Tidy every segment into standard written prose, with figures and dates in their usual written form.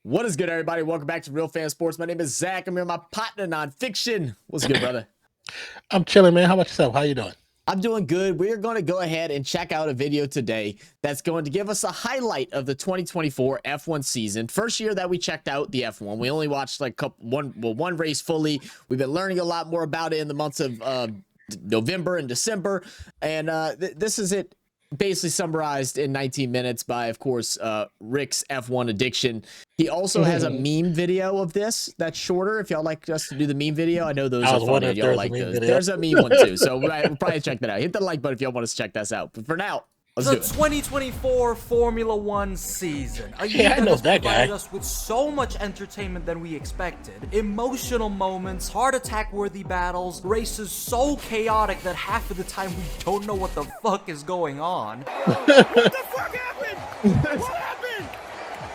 What is good, everybody? Welcome back to Real Fan Sports. My name is Zach. I'm here with my partner, Nonpfixion. What's good, brother? I'm chilling, man. How about yourself? How you doing? I'm doing good. We're going to go ahead and check out a video today that's going to give us a highlight of the 2024 F1 season. First year that we checked out the F1. We only watched like one race fully. We've been learning a lot more about it in the months of November and December. And this is it. Basically summarized in 19 minutes by, of course, Rick's F1 addiction. He also has a meme video of this that's shorter. If y'all like us to do the meme video, I know those are funny. Y'all like those. Video. There's a meme one too, so we'll probably check that out. Hit the like button if y'all want us to check this out. But for now, let's do it. 2024 Formula One season. A year that has provided us with so much entertainment than we expected. Emotional moments, heart attack-worthy battles, races so chaotic that half of the time we don't know what the fuck is going on. What the fuck happened? What happened?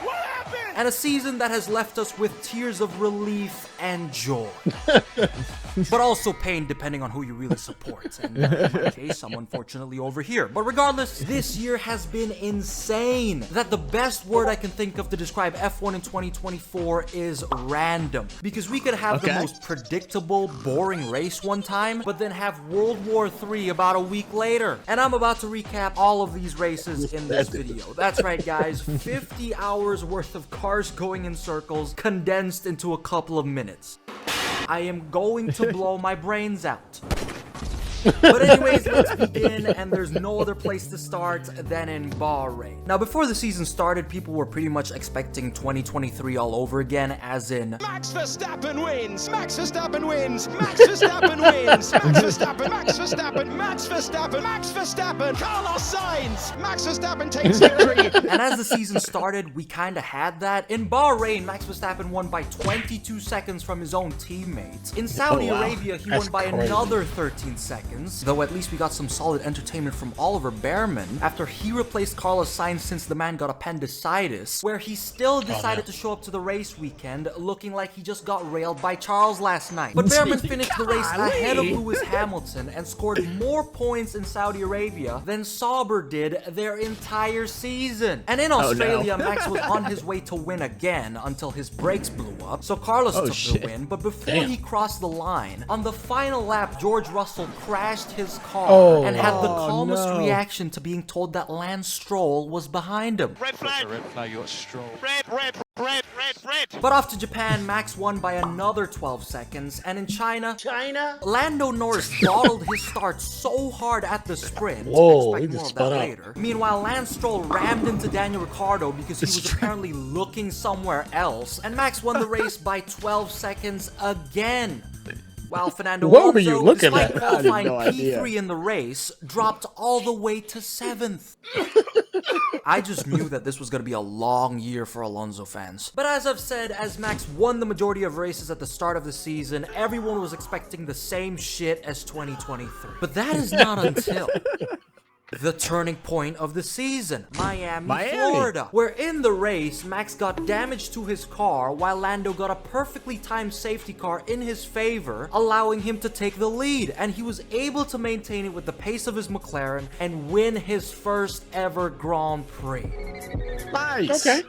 What happened? And a season that has left us with tears of relief and joy. But also pain, depending on who you really support. And in my case, I'm unfortunately over here. But regardless, this year has been insane. That the best word I can think of to describe F1 in 2024 is random. Because we could have the most predictable, boring race one time, but then have World War III about a week later. And I'm about to recap all of these races in this video. That's right, guys. 50 hours worth of cars going in circles, condensed into a couple of minutes. I am going to blow my brains out. But anyways, let's begin, and there's no other place to start than in Bahrain. Now, before the season started, people were pretty much expecting 2023 all over again, as in Max Verstappen wins! Max Verstappen wins! Max Verstappen wins! Max Verstappen! Max Verstappen! Max Verstappen! Max Verstappen! Carlos Sainz! Max Verstappen takes victory! And as the season started, we kinda had that. In Bahrain, Max Verstappen won by 22 seconds from his own teammates. In Saudi Arabia, he won by another 13 seconds. Though at least we got some solid entertainment from Oliver Behrman after he replaced Carlos Sainz since the man got appendicitis, where he still decided to show up to the race weekend looking like he just got railed by Charles last night. But Behrman finished the race ahead of Lewis Hamilton and scored more points in Saudi Arabia than Sauber did their entire season. And in Australia, Max was on his way to win again until his brakes blew up, so Carlos took the win. But before he crossed the line, on the final lap, George Russell crashed his car and had the calmest reaction to being told that Lance Stroll was behind him. Red flag! Red flag, you got Stroll. Red! But off to Japan, Max won by another 12 seconds, and in China, Lando Norris bottled his start so hard at the sprint. Expect more of that later. Meanwhile, Lance Stroll rammed into Daniel Ricciardo because he was apparently looking somewhere else, and Max won the race by 12 seconds again. While Fernando Alonso, despite qualifying P3 in the race, dropped all the way to 7th. I just knew that this was going to be a long year for Alonso fans. But as I've said, as Max won the majority of races at the start of the season, everyone was expecting the same shit as 2023. But that is not until the turning point of the season, Miami, Florida, where in the race, Max got damage to his car while Lando got a perfectly timed safety car in his favor, allowing him to take the lead, and he was able to maintain it with the pace of his McLaren and win his first ever Grand Prix. Nice. Okay.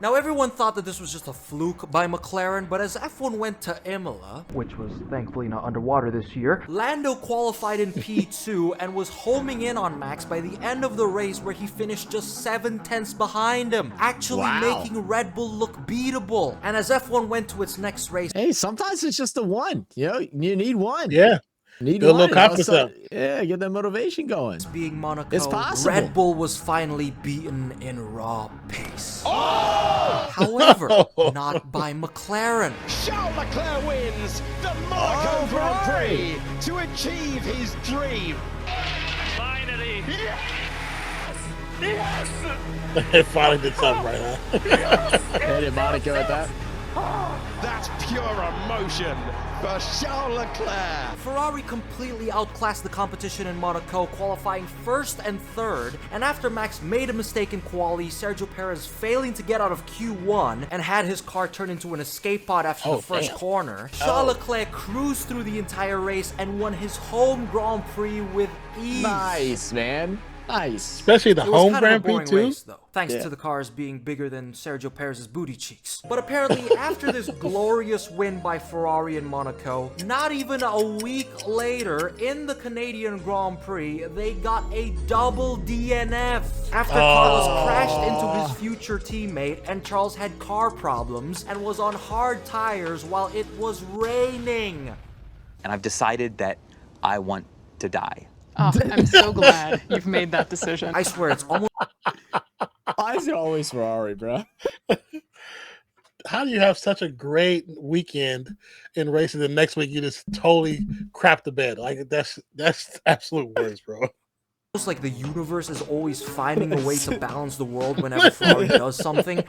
Now, everyone thought that this was just a fluke by McLaren, but as F1 went to Imola, which was thankfully not underwater this year, Lando qualified in P2 and was homing in on Max by the end of the race, where he finished just 7/10 behind him, actually making Red Bull look beatable. And as F1 went to its next race, hey, sometimes it's just the one. You know, you need one. Yeah. Need a little confidence up. Yeah, get that motivation going. Being Monaco, it's possible. Red Bull was finally beaten in raw pace. However, not by McLaren. Charles Leclerc wins the Monaco Grand Prix to achieve his dream. Finally! Yes! It finally did something right now. Hey, Monaco at that. That's pure emotion for Charles Leclerc. Ferrari completely outclassed the competition in Monaco, qualifying first and third, and after Max made a mistake in quali, Sergio Perez failing to get out of Q1 and had his car turn into an escape pod after the first corner, Charles Leclerc cruised through the entire race and won his home Grand Prix with ease. Nice, man. Nice. Especially the It was home kind of a Grand Prix boring too. race, though, thanks Yeah. to the cars being bigger than Sergio Perez's booty cheeks. But apparently, after this glorious win by Ferrari in Monaco, not even a week later, in the Canadian Grand Prix, they got a double DNF after Carlos crashed into his future teammate, and Charles had car problems and was on hard tires while it was raining. And I've decided that I want to die. Oh, I'm so glad you've made that decision. I swear, it's almost Why is it always Ferrari, bro? How do you have such a great weekend in racing, the next week you just totally crap the bed? Like that's absolute worst, bro. like the universe is always finding a way to balance the world whenever Ferrari does something.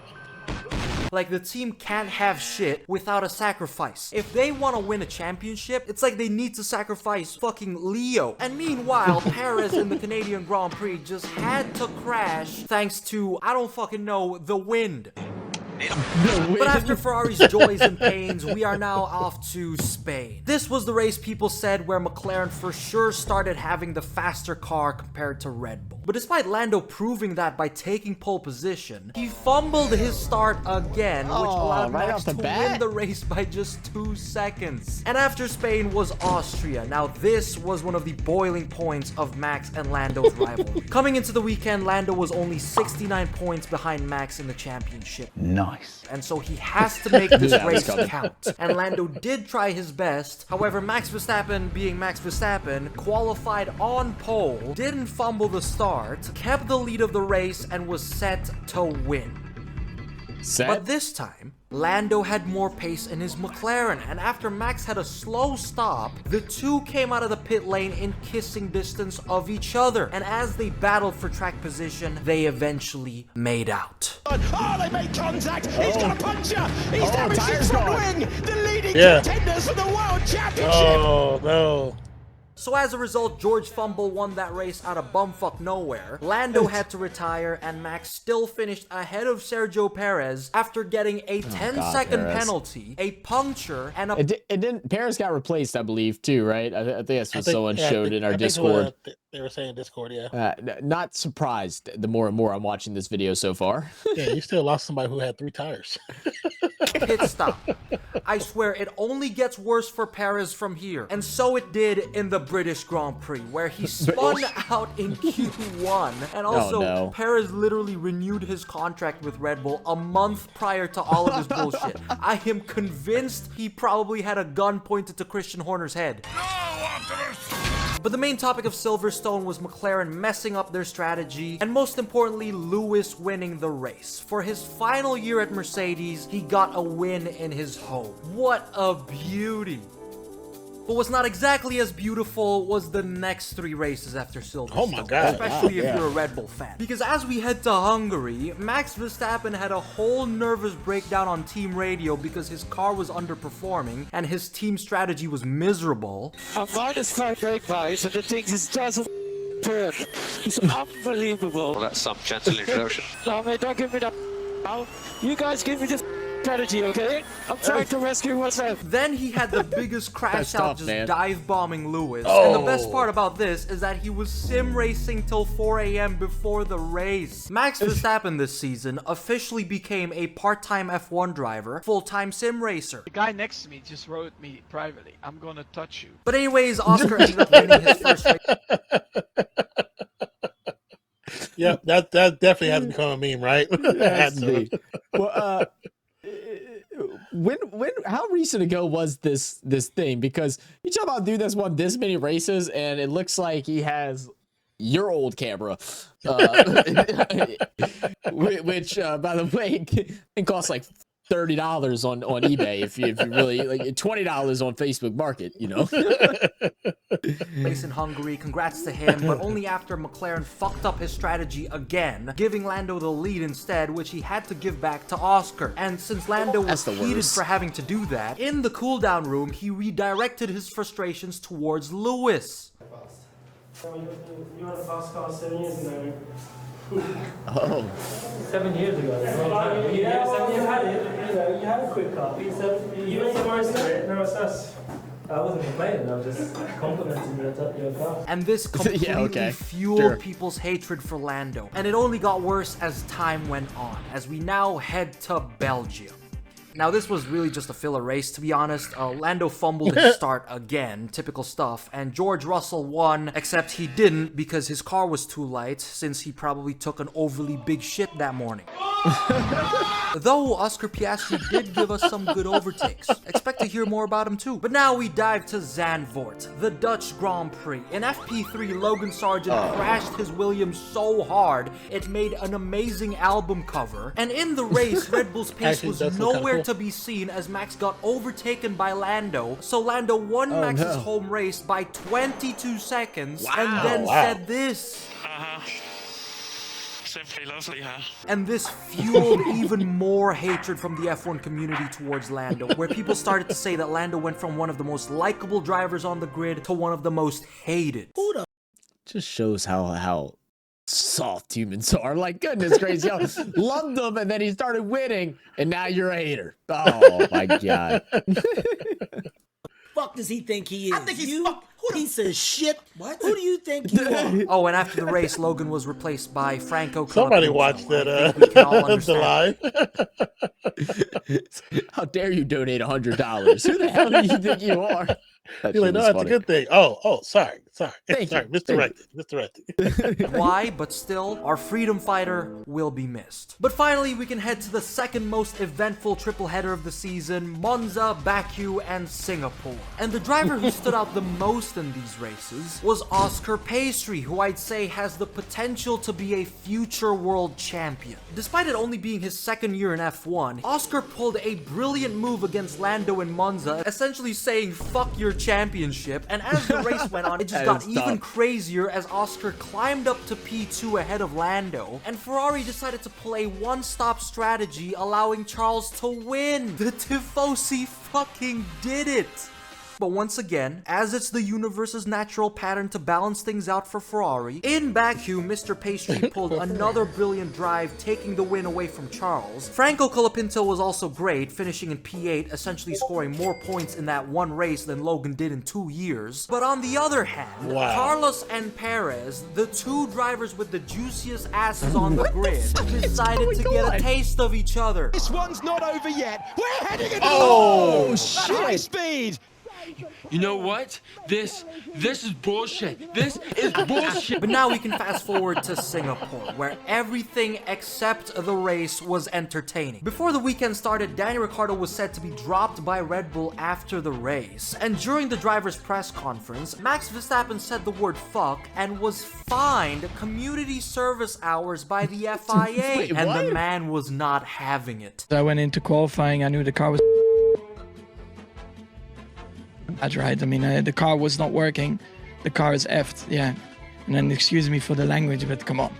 Like, the team can't have shit without a sacrifice. If they want to win a championship, it's like they need to sacrifice fucking Leo. And meanwhile, Perez in the Canadian Grand Prix just had to crash thanks to, I don't fucking know, the wind. But after Ferrari's joys and pains, we are now off to Spain. This was the race people said where McLaren for sure started having the faster car compared to Red Bull. But despite Lando proving that by taking pole position, he fumbled his start again, which allowed right Max off the to bat? win the race by just 2 seconds. And after Spain was Austria. Now this was one of the boiling points of Max and Lando's rivalry. Coming into the weekend, Lando was only 69 points behind Max in the championship. Nice. And so he has to make this that was race coming. count. And Lando did try his best. However, Max Verstappen, being Max Verstappen, qualified on pole, didn't fumble the start, kept the lead of the race, and was set to win. But this time, Lando had more pace in his McLaren, and after Max had a slow stop, the two came out of the pit lane in kissing distance of each other. And as they battled for track position, they eventually made out. Oh, they made contact. He's got a puncher. He's damaged his front wing. The leading contenders for the World Championship. Oh no. So as a result, George Fumble won that race out of bumfuck nowhere. Lando had to retire, and Max still finished ahead of Sergio Perez after getting a 10-second penalty, a puncture, and a... It didn't. Paris got replaced, I believe, too, right? I think that's what someone showed in our Discord. They were saying Discord, yeah. Not surprised the more and more I'm watching this video so far. Yeah, you still lost somebody who had 3 tires. pit stop. I swear, it only gets worse for Perez from here. And so it did in the British Grand Prix, where he spun out in Q1. And also, Perez literally renewed his contract with Red Bull a month prior to all of this bullshit. I am convinced he probably had a gun pointed to Christian Horner's head. But the main topic of Silverstone was McLaren messing up their strategy, and most importantly, Lewis winning the race. For his final year at Mercedes, he got a win in his home. What a beauty. But what's not exactly as beautiful was the next 3 races after Silverstone. Oh my God. Especially if you're a Red Bull fan. Because as we head to Hungary, Max Verstappen had a whole nervous breakdown on team radio because his car was underperforming and his team strategy was miserable. A -5 brake pads and the thing just doesn't turn. It's unbelievable. Well, that's some gentle introduction. No, mate, don't give me that now. You guys give me this strategy, okay? I'm trying to rescue myself. Then he had the biggest crash out, just dive bombing Lewis. Oh. And the best part about this is that he was sim racing till 4 a.m. before the race. Max Verstappen this season officially became a part-time F1 driver, full-time sim racer. The guy next to me just wrote me privately, "I'm gonna touch you." But anyways, Oscar ended up winning his first race. Yeah, that definitely has become a meme, right? Has to be. Well, how recent ago was this thing? Because you talk about a dude that's won this many races, and it looks like he has your old camera, which by the way, it costs like $30 on eBay if you really like, $20 on Facebook Market, you know. Race in Hungary, congrats to him, but only after McLaren fucked up his strategy again, giving Lando the lead instead, which he had to give back to Oscar. And since Lando was heated for having to do that, in the cooldown room, he redirected his frustrations towards Lewis. You had a fast car 7 years ago. Oh. 7 years ago. You had it. You had a quick car. You made the most of it. Now it's us. I wasn't complaining, I was just complimenting your car. And this completely fueled people's hatred for Lando. And it only got worse as time went on, as we now head to Belgium. Now, this was really just a filler race, to be honest. Lando fumbled his start again, typical stuff, and George Russell won, except he didn't because his car was too light, since he probably took an overly big shit that morning. Though Oscar Piastri did give us some good overtakes. Expect to hear more about him too. But now we dive to Zandvoort, the Dutch Grand Prix. In FP3, Logan Sargent crashed his Williams so hard, it made an amazing album cover. And in the race, Red Bull's pace was nowhere to be seen as Max got overtaken by Lando. So Lando won Max's home race by 22 seconds and then said this. Simply lovely, huh? And this fueled even more hatred from the F1 community towards Lando, where people started to say that Lando went from one of the most likable drivers on the grid to one of the most hated. Just shows how soft humans are. Like, goodness gracious, yo, loved him, and then he started winning, and now you're a hater. Oh my god. Fuck does he think he is? I think he's piece of shit. What? Who do you think you are? Oh, and after the race, Logan was replaced by Franco. Somebody watched that the live. How dare you donate $100? Who the hell do you think you are? You're like, no, that's a good thing. Oh, sorry. Thank you. Misdirected. Why? But still, our freedom fighter will be missed. But finally, we can head to the second most eventful triple header of the season, Monza, Baku, and Singapore. And the driver who stood out the most in these races was Oscar Piastri, who I'd say has the potential to be a future world champion. Despite it only being his second year in F1, Oscar pulled a brilliant move against Lando in Monza, essentially saying, fuck your championship. And as the race went on, it just got even crazier as Oscar climbed up to P2 ahead of Lando, and Ferrari decided to pull a one-stop strategy, allowing Charles to win. The Tifosi fucking did it! But once again, as it's the universe's natural pattern to balance things out for Ferrari, in Baku, Mr. Piastri pulled another brilliant drive, taking the win away from Charles. Franco Colapinto was also great, finishing in P8, essentially scoring more points in that one race than Logan did in 2 years. But on the other hand, Carlos and Perez, the two drivers with the juiciest asses on the grid, decided to get a taste of each other. This one's not over yet. We're heading into shit. at high speed. You know what? This is bullshit. This is bullshit. But now we can fast forward to Singapore, where everything except the race was entertaining. Before the weekend started, Daniel Ricciardo was said to be dropped by Red Bull after the race. And during the driver's press conference, Max Verstappen said the word fuck and was fined community service hours by the FIA. Wait, and what? the man was not having it. I went into qualifying, I knew the car was that's right. I mean, the car was not working. The car is effed, yeah. And then excuse me for the language, but come on.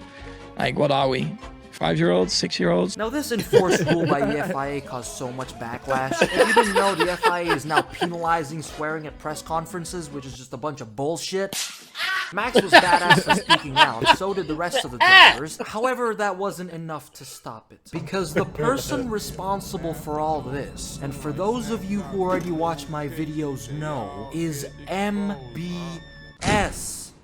Like, what are we? 5-year-olds, 6-year-olds? Now, this enforced rule by the FIA caused so much backlash. If you didn't know, the FIA is now penalizing swearing at press conferences, which is just a bunch of bullshit. Max was badass for speaking out, so did the rest of the drivers. However, that wasn't enough to stop it. Because the person responsible for all this, and for those of you who already watch my videos know, is MBS.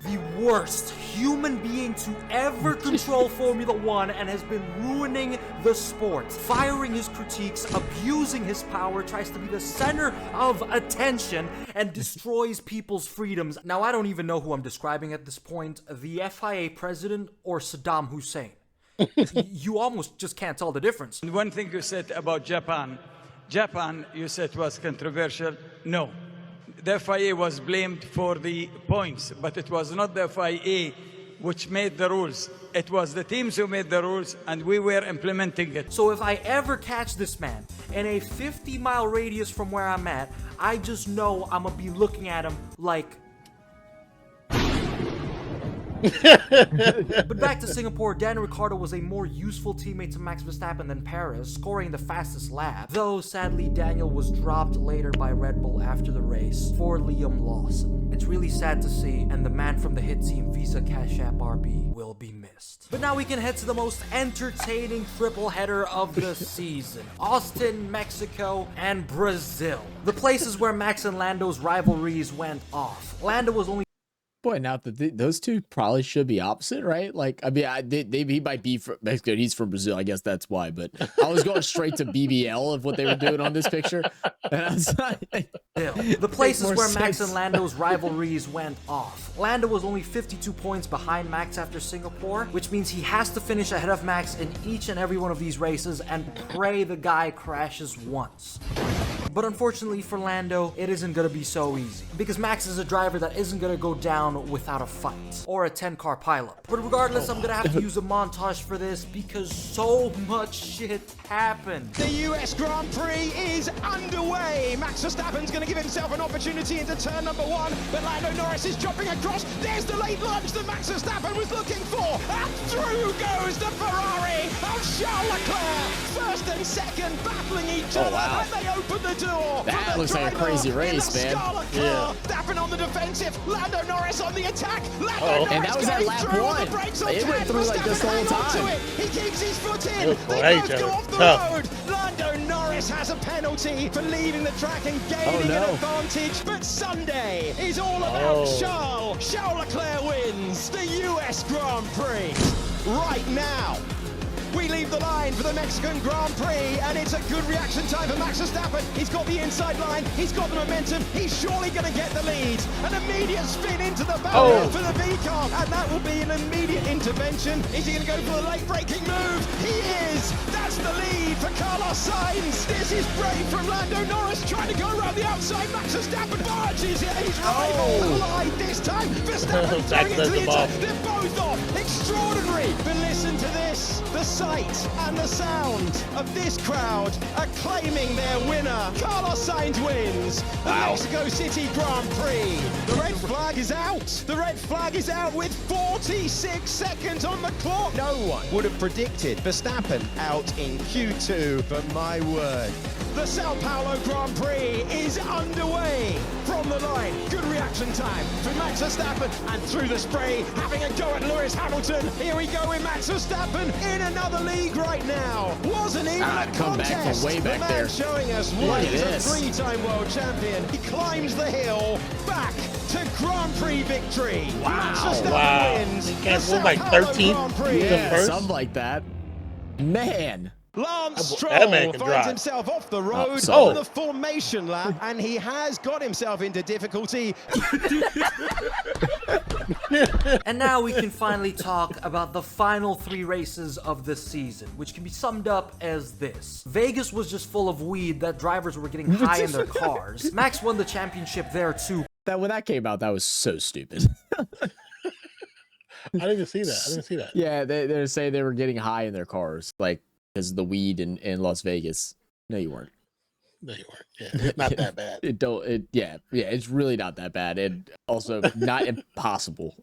The worst human being to ever control Formula 1 and has been ruining the sport. Firing his critiques, abusing his power, tries to be the center of attention, and destroys people's freedoms. Now, I don't even know who I'm describing at this point, the FIA president or Saddam Hussein. You almost just can't tell the difference. One thing you said about Japan, you said was controversial. No. The FIA was blamed for the points, but it was not the FIA which made the rules. It was the teams who made the rules, and we were implementing it. So if I ever catch this man in a 50-mile radius from where I'm at, I just know I'm gonna be looking at him like... But back to Singapore, Daniel Ricciardo was a more useful teammate to Max Verstappen than Perez, scoring the fastest lap, though sadly Daniel was dropped later by Red Bull after the race for Liam Lawson. It's really sad to see, and the man from the hit team Visa Cash App RB will be missed. But now we can head to the most entertaining triple header of the season: Austin, Mexico, and Brazil. The places where Max and Lando's rivalries went off. Lando was only Boy, now that those two probably should be opposite, right? Like, I mean, he might be from Mexico. He's from Brazil. I guess that's why. But I was going straight to BBL of what they were doing on this picture. And I was like, the places where Max sense. and Lando's rivalries went off. Lando was only 52 points behind Max after Singapore, which means he has to finish ahead of Max in each and every one of these races and pray the guy crashes once. But unfortunately for Lando, it isn't going to be so easy, because Max is a driver that isn't going to go down without a fight or a 10-car pileup. But regardless, I'm going to have to use a montage for this because so much shit happened. The US Grand Prix is underway. Max Verstappen's going to give himself an opportunity into turn number 1, but Lando Norris is jumping across. There's the late lunge that Max Verstappen was looking for, and through goes the Ferrari of Charles Leclerc. First and second battling each other, and they open the door. That looks like a crazy race, man. Yeah. Verstappen on the defensive, Lando Norris on the attack. Lando Norris and that was at lap 1. It went through like this the whole time. He keeps his foot in. They both go off the road. Lando Norris has a penalty for leaving the track and gaining an advantage. But Sunday is all about Charles. Charles Leclerc wins the US Grand Prix. Right now, we leave the line for the Mexican Grand Prix, and it's a good reaction time for Max Verstappen. He's got the inside line, he's got the momentum, he's surely going to get the lead. An immediate spin into the barrier for the V-car, and that will be an immediate intervention. Is he going to go for the late braking move? He is! That's the lead for Carlos Sainz. This is brave from Lando Norris, trying to go around the outside. Max Verstappen barges it, he's right on the line this time. Verstappen throwing it to the inside. They're both off. Extraordinary. But listen to this. The sight and the sound of this crowd acclaiming their winner. Carlos Sainz wins the Mexico City Grand Prix. The red flag is out. The red flag is out with 46 seconds on the clock. No one would have predicted Verstappen out in Q2, but my word. The Sao Paulo Grand Prix is underway. From the line, good reaction time for Max Verstappen, and through the spray, having a go at Lewis Hamilton. Here we go with Max Verstappen in another league right now. Wasn't even a come contest. back from way back the man there. showing us why he's a three-time world champion. He climbs the hill back to Grand Prix victory. Max Verstappen wins. He can't move like 13th. Yeah, something like that. Man. Lance that Stroll man can finds drive. himself off the road Oh. on the formation lap, and he has got himself into difficulty. And now we can finally talk about the final 3 races of the season, which can be summed up as this. Vegas was just full of weed that drivers were getting high in their cars. Max won the championship there too. That when that came out, that was so stupid. I didn't even see that. I didn't see that. Yeah, they're saying they were getting high in their cars, like because of the weed in Las Vegas. No, you weren't. No, you weren't. Yeah, it's not that bad. It's really not that bad, and also not impossible.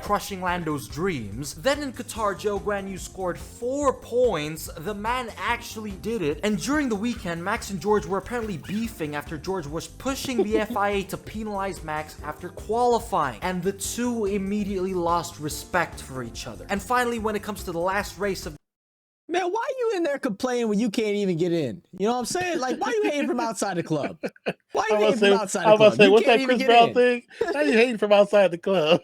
Crushing Lando's dreams. Then in Qatar, Joe Guanyu scored 4 points. The man actually did it. And during the weekend, Max and George were apparently beefing after George was pushing the FIA to penalize Max after qualifying. And the two immediately lost respect for each other. And finally, when it comes to the last race of Man, why are you in there complaining when you can't even get in? You know what I'm saying? Like, why are you hating from outside the club? Why are you hating from outside the club? I was about to say, You what's can't that even Chris get Brown in. thing? How you hating from outside the club?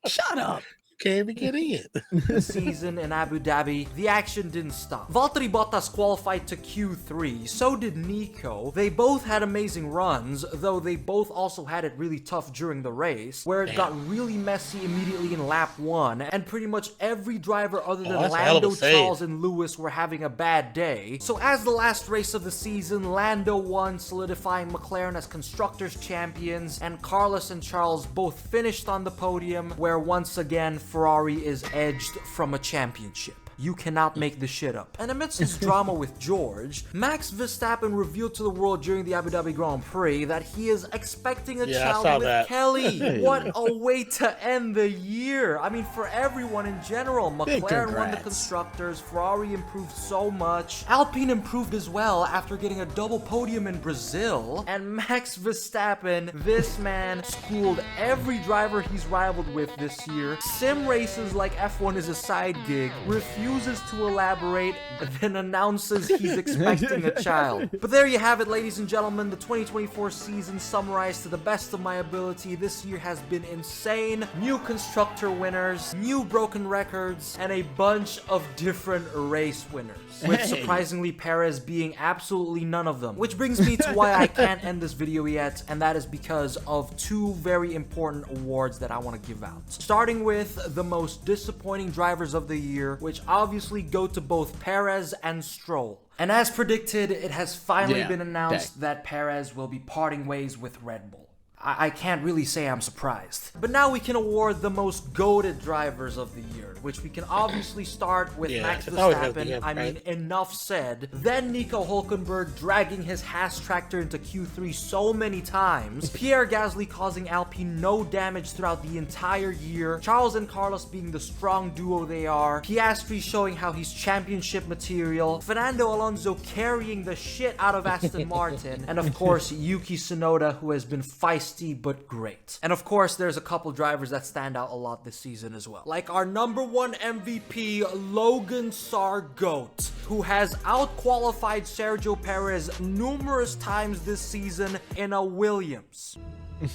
Shut up. Can't even get in. the season in Abu Dhabi, the action didn't stop. Valtteri Bottas qualified to Q3, so did Nico. They both had amazing runs, though they both also had it really tough during the race, where it got really messy immediately in lap 1, and pretty much every driver other than Lando, Charles, and Lewis were having a bad day. So as the last race of the season, Lando won, solidifying McLaren as Constructors Champions, and Carlos and Charles both finished on the podium, where once again Ferrari is edged from a championship. You cannot make this shit up. And amidst this drama with George, Max Verstappen revealed to the world during the Abu Dhabi Grand Prix that he is expecting a child with Kelly. What a way to end the year. I mean, for everyone in general. McLaren won the Constructors, Ferrari improved so much, Alpine improved as well after getting a double podium in Brazil, and Max Verstappen, this man, schooled every driver he's rivaled with this year. Sim races like F1 is a side gig, refuses to elaborate, then announces he's expecting a child. But there you have it, ladies and gentlemen, the 2024 season summarized to the best of my ability. This year has been insane. New constructor winners, new broken records, and a bunch of different race winners, with surprisingly Perez being absolutely none of them. Which brings me to why I can't end this video yet, and that is because of two very important awards that I want to give out. Starting with the most disappointing drivers of the year, which obviously go to both Perez and Stroll. And as predicted, it has finally been announced that Perez will be parting ways with Red Bull. I can't really say I'm surprised. But now we can award the most goated drivers of the year, which we can obviously start with Max Verstappen. I mean, enough said. Then Nico Hülkenberg dragging his Haas tractor into Q3 so many times. Pierre Gasly causing Alpine no damage throughout the entire year. Charles and Carlos being the strong duo they are. Piastri showing how he's championship material. Fernando Alonso carrying the shit out of Aston Martin. And of course, Yuki Tsunoda, who has been feisty but great. And of course, there's a couple drivers that stand out a lot this season as well. Like our #1 MVP, Logan Sargoat, who has out-qualified Sergio Perez numerous times this season in a Williams.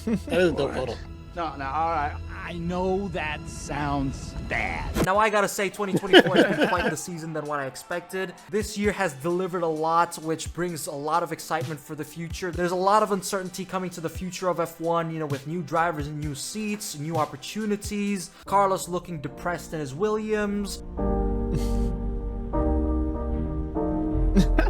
That is a dope photo. No, all right. I know that sounds bad. Now I gotta say, 2024 has been quite the season than what I expected. This year has delivered a lot, which brings a lot of excitement for the future. There's a lot of uncertainty coming to the future of F1, you know, with new drivers and new seats, new opportunities. Carlos looking depressed in his Williams.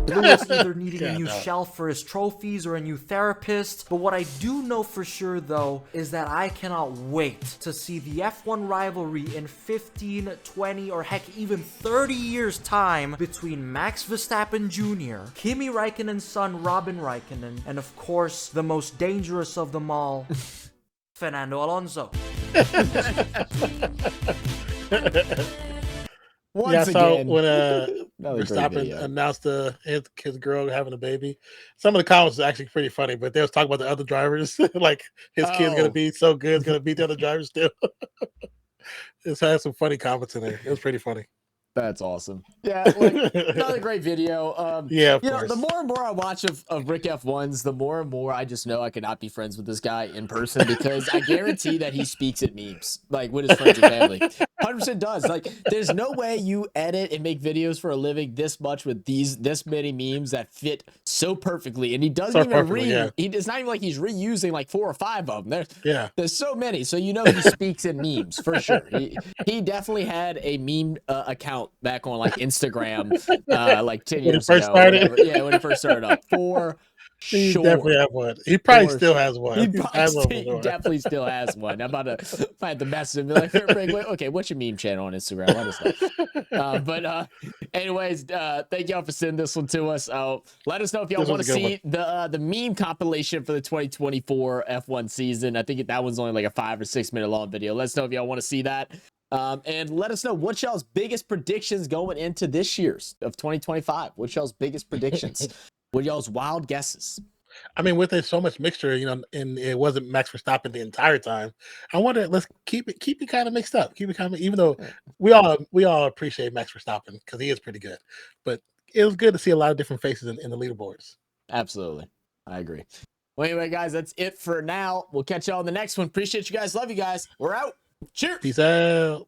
Lewis either needing a new shelf for his trophies or a new therapist. But what I do know for sure, though, is that I cannot wait to see the F1 rivalry in 15, 20, or heck, even 30 years' time between Max Verstappen Jr., Kimi Räikkönen's son Robin Räikkönen, and of course, the most dangerous of them all, Fernando Alonso. Once again, when Verstappen announced his girl having a baby, some of the comments are actually pretty funny, but they was talking about the other drivers, like his kid's gonna be so good, it's gonna beat the other drivers still. It's had some funny comments in there. It was pretty funny. That's awesome. Yeah, like, another great video. Yeah, of you course. know, the more and more I watch of Rick F1s, the more and more I just know I could not be friends with this guy in person, because I guarantee that he speaks at memes, like with his friends and family. 100% does. Like, there's no way you edit and make videos for a living this much with this many memes that fit so perfectly, and he doesn't even it's not even like he's reusing like 4 or 5 of them. There's so many, so you know he speaks in memes for sure. He definitely had a meme account back on like Instagram like 10 years ago. Yeah, when he first started up. He sure. definitely have one. He probably still has one. He definitely still has one. I'm about to find the message and be like, okay, what's your meme channel on Instagram? Let us know. Anyways, thank y'all for sending this one to us. Let us know if y'all want to see the meme compilation for the 2024 F1 season. I think that one's only like a 5 or 6 minute long video. Let us know if y'all want to see that. And let us know what y'all's biggest predictions going into this year's of 2025. What y'all's biggest predictions? What y'all's wild guesses? I mean, with so much mixture, you know, and it wasn't Max Verstappen the entire time. I wonder, let's keep it kind of mixed up. Keep it kind of, even though we all appreciate Max Verstappen because he is pretty good, but it was good to see a lot of different faces in the leaderboards. Absolutely, I agree. Well, anyway, guys, that's it for now. We'll catch y'all on the next one. Appreciate you guys. Love you guys. We're out. Cheers. Peace out.